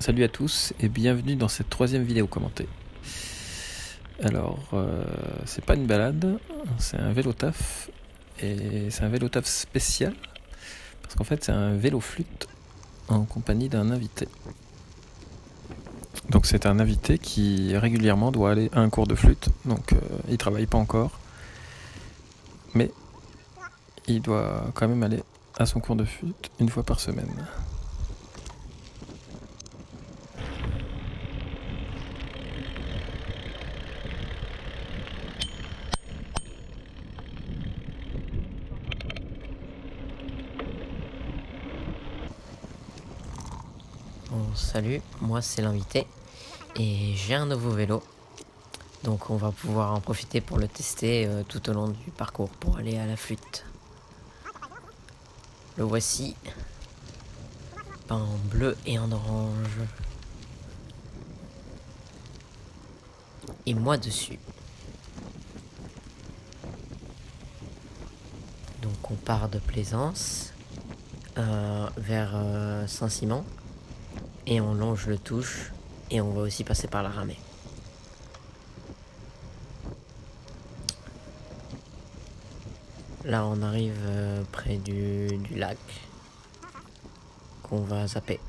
Salut à tous et bienvenue dans cette troisième vidéo commentée. Alors, c'est pas une balade, c'est un vélo taf. Et c'est un vélo taf spécial, parce qu'en fait c'est un vélo flûte en compagnie d'un invité. Donc c'est un invité qui régulièrement doit aller à un cours de flûte, donc il travaille pas encore. Mais il doit quand même aller à son cours de flûte une fois par semaine. Bon, salut, moi c'est l'invité et j'ai un nouveau vélo, donc on va pouvoir en profiter pour le tester tout au long du parcours pour aller à la flûte. Le voici, peint en bleu et en orange, et moi dessus. Donc on part de Plaisance vers Saint-Simon et on longe le Touche et on va aussi passer par la Ramée. Là on arrive près du lac qu'on va zapper.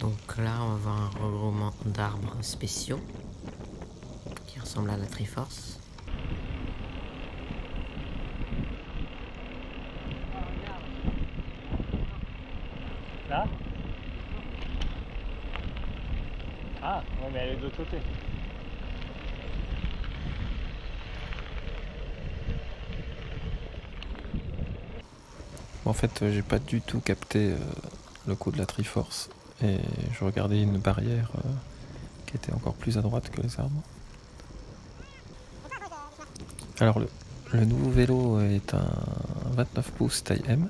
Donc là on va voir un regroupement d'arbres spéciaux qui ressemble à la Triforce. Là? Ah, ouais, mais elle est de l'autre côté. En fait, j'ai pas du tout capté le coup de la Triforce et je regardais une barrière qui était encore plus à droite que les arbres. Alors le nouveau vélo est un 29 pouces taille M,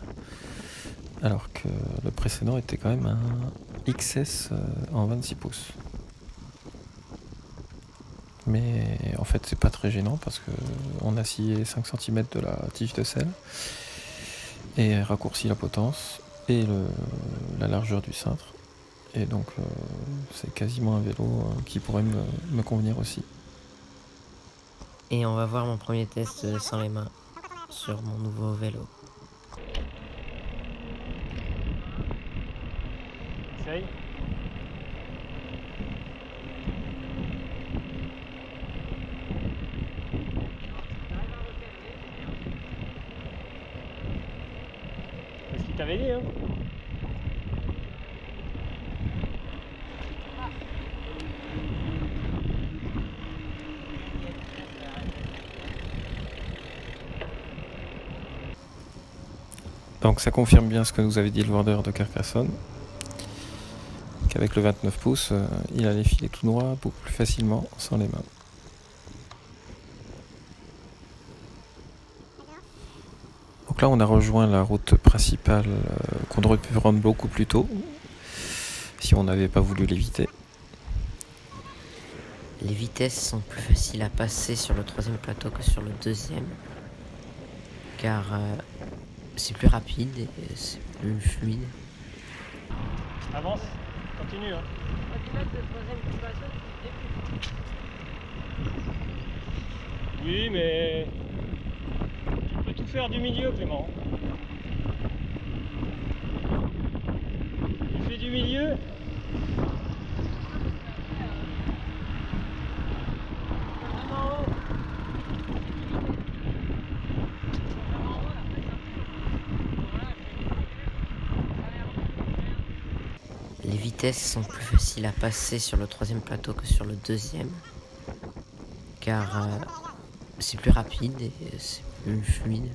alors que le précédent était quand même un XS en 26 pouces. Mais en fait c'est pas très gênant parce qu'on a scié 5 cm de la tige de selle et raccourci la potence et la largeur du cintre. Et donc c'est quasiment un vélo qui pourrait me convenir aussi. Et on va voir mon premier test sans les mains sur mon nouveau vélo. Essaye. C'est ce qu'il t'avait dit, hein? Donc ça confirme bien ce que nous avait dit le vendeur de Carcassonne, qu'avec le 29 pouces, il allait filer tout droit beaucoup plus facilement sans les mains. Donc là on a rejoint la route principale qu'on aurait pu prendre beaucoup plus tôt si on n'avait pas voulu l'éviter. Les vitesses sont plus faciles à passer sur le troisième plateau que sur le deuxième, car c'est plus rapide et c'est plus fluide. Avance, continue, hein. Oui, mais tu peux tout faire du milieu, Clément. Tu fais du milieu. Les vitesses sont plus faciles à passer sur le troisième plateau que sur le deuxième, car c'est plus rapide et c'est plus fluide.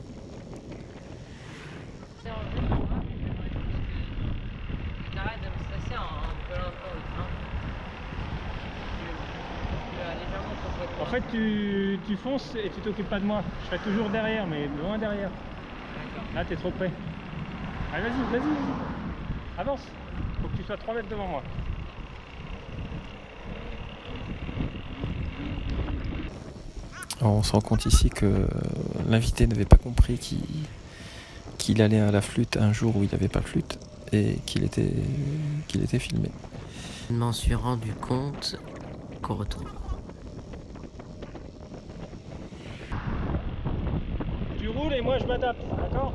En fait, tu fonces et tu t'occupes pas de moi. Je serai toujours derrière, mais loin derrière. Là, t'es trop près. Allez, vas-y, vas-y, vas-y. Avance. Faut que tu sois 3 mètres devant moi. Alors, on se rend compte ici que l'invité n'avait pas compris qu'il allait à la flûte un jour où il n'avait pas de flûte et qu'il était filmé. Je m'en suis rendu compte qu'au retour. Tu roules et moi je m'adapte, d'accord?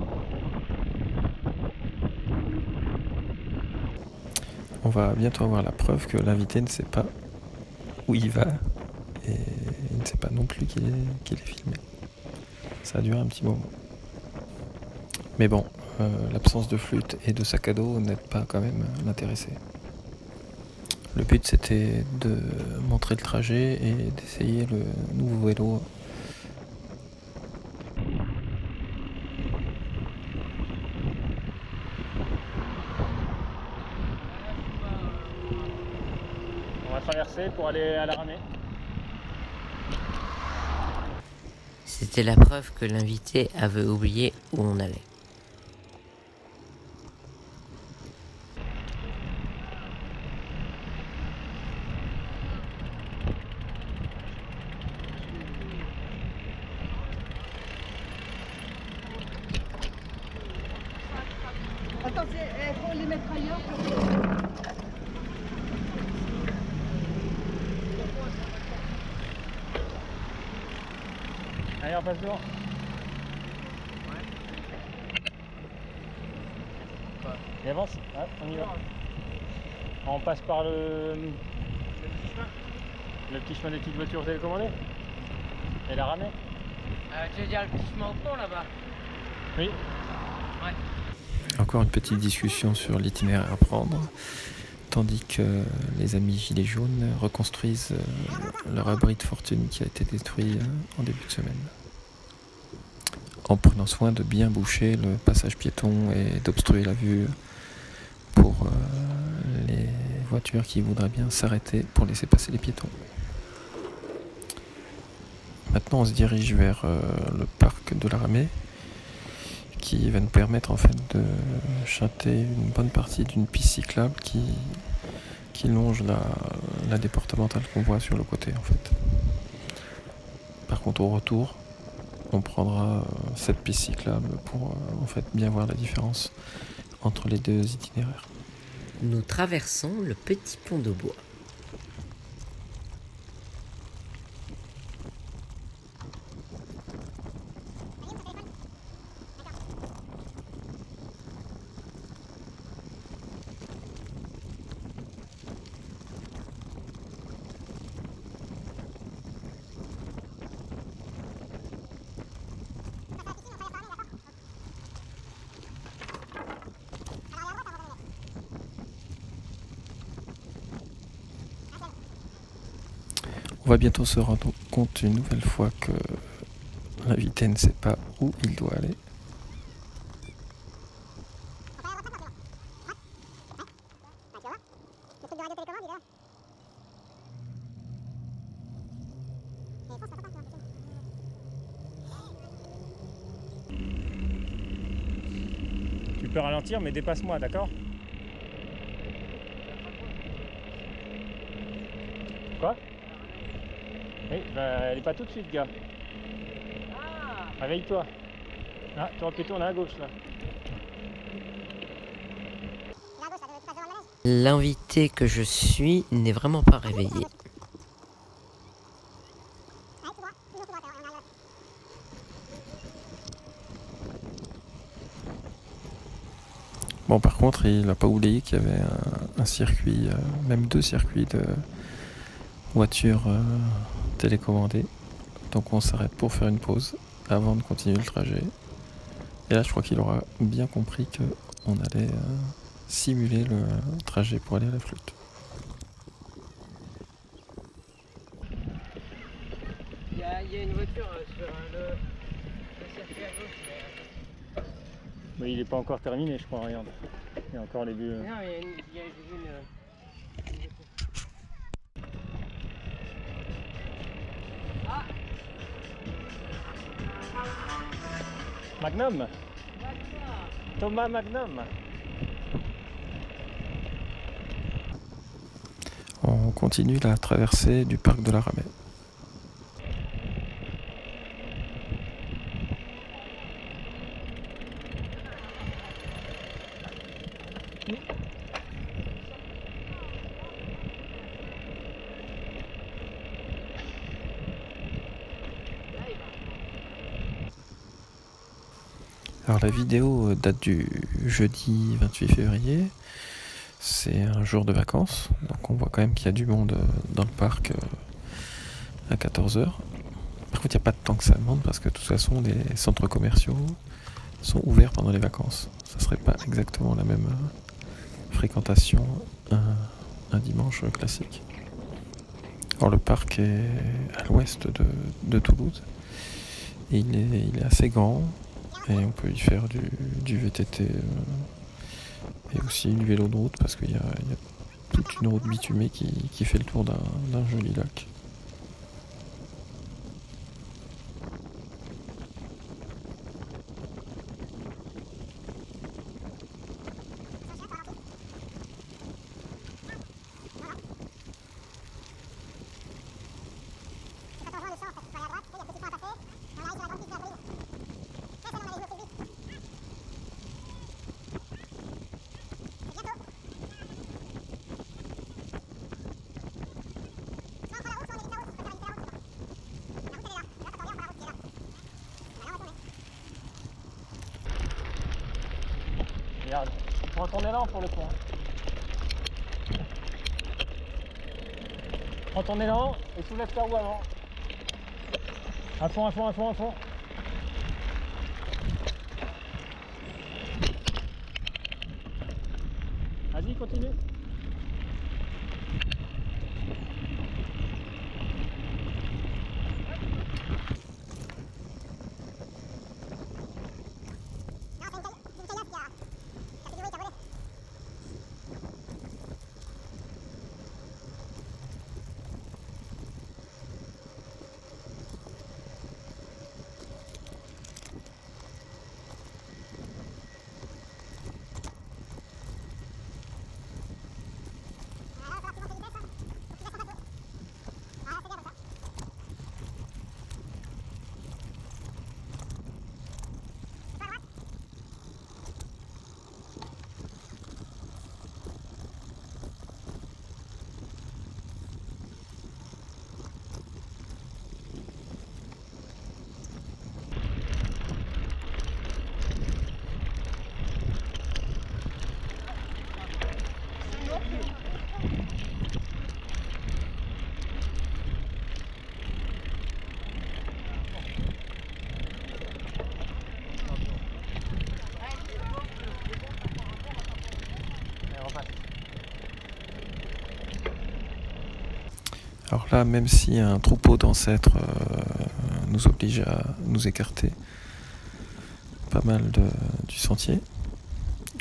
On va bientôt avoir la preuve que l'invité ne sait pas où il va et il ne sait pas non plus qu'il est filmé. Ça a duré un petit moment. Mais bon, l'absence de flûte et de sac à dos n'aide pas quand même l'intéressé. Le but c'était de montrer le trajet et d'essayer le nouveau vélo. On va traverser pour aller à la ramée. C'était la preuve que l'invité avait oublié où on allait. Attends, il faut les mettre ailleurs. Allez, on passe devant. Et avance. Ouais, on y va. On passe par le petit chemin des petites voitures télécommandées. Et la ramée. Tu veux dire le petit chemin au pont là-bas? Oui. Ouais. Encore une petite discussion sur l'itinéraire à prendre, tandis que les amis Gilets jaunes reconstruisent leur abri de fortune qui a été détruit en début de semaine. En prenant soin de bien boucher le passage piéton et d'obstruer la vue pour les voitures qui voudraient bien s'arrêter pour laisser passer les piétons. Maintenant on se dirige vers le parc de la Ramée, qui va nous permettre en fait de chanter une bonne partie d'une piste cyclable qui longe la départementale qu'on voit sur le côté en fait. Par contre au retour, on prendra cette piste cyclable pour en fait bien voir la différence entre les deux itinéraires. Nous traversons le petit pont de bois. On va bientôt se rendre compte une nouvelle fois que l'invité ne sait pas où il doit aller. Tu peux ralentir mais dépasse-moi, d'accord? Quoi? Oui, bah elle est pas tout de suite, gars. Réveille-toi. Ah, tu aurais pu tourner à gauche là. L'invité que je suis n'est vraiment pas réveillé. Bon, par contre, il n'a pas oublié qu'il y avait un circuit, même 2 circuits de voitures télécommandées. Donc on s'arrête pour faire une pause avant de continuer le trajet. Et là, je crois qu'il aura bien compris qu'on allait simuler le trajet pour aller à la flûte. Il y a une voiture sur le circuit à gauche. Mais il est pas encore terminé, je crois, regarde. Il y a encore les buts. Non, il y a une... Magnum. Thomas Magnum. continue la traversée du parc de la Ramée. Alors la vidéo date du jeudi 28 février, c'est un jour de vacances, donc on voit quand même qu'il y a du monde dans le parc à 14h. Par contre il n'y a pas tant que ça de monde parce que de toute façon les centres commerciaux sont ouverts pendant les vacances. Ça serait pas exactement la même fréquentation un dimanche classique. Alors le parc est à l'ouest de Toulouse et il est assez grand. Et on peut y faire du VTT et aussi du vélo de route parce qu'il y a toute une route bitumée qui fait le tour d'un joli lac. Regarde, prends ton élan pour le coup. Prends ton élan et soulève ta roue avant. À fond, à fond, à fond, à fond. Vas-y, continue. Alors là, même si un troupeau d'ancêtres nous oblige à nous écarter pas mal du sentier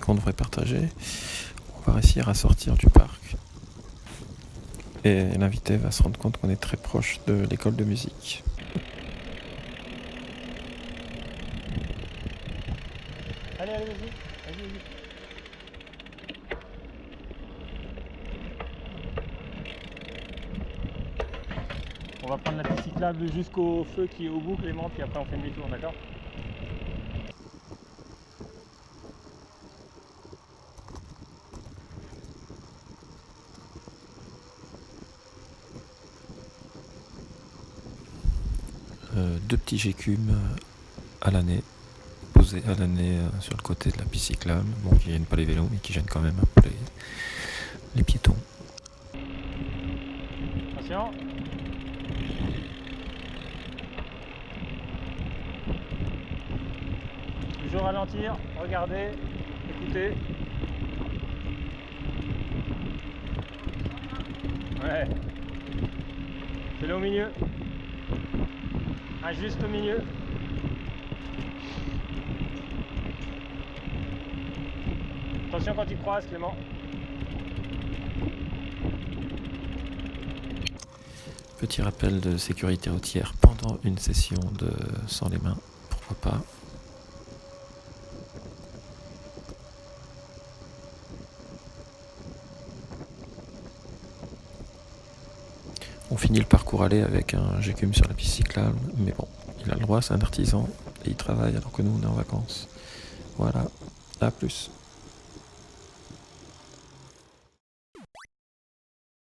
qu'on devrait partager, on va réussir à sortir du parc. Et l'invité va se rendre compte qu'on est très proche de l'école de musique. Allez, allez, vas-y. Vas-y, vas-y. On va prendre la piste cyclable jusqu'au feu qui est au bout, Clément, puis après on fait demi-tour, d'accord? Deux petits gécumes à l'année, posés à l'année sur le côté de la piste cyclable, bon, qui gênent pas les vélos, mais qui gênent quand même un peu les piétons. Attention. Toujours ralentir, regardez, écoutez. Ouais. Fais-le au milieu. Ah, juste au milieu. Attention quand tu croises, Clément. Petit rappel de sécurité routière pendant une session de sans les mains, pourquoi pas. On finit le parcours aller avec un gécume sur la piste cyclable, mais bon, il a le droit, c'est un artisan, et il travaille alors que nous on est en vacances. Voilà, à plus.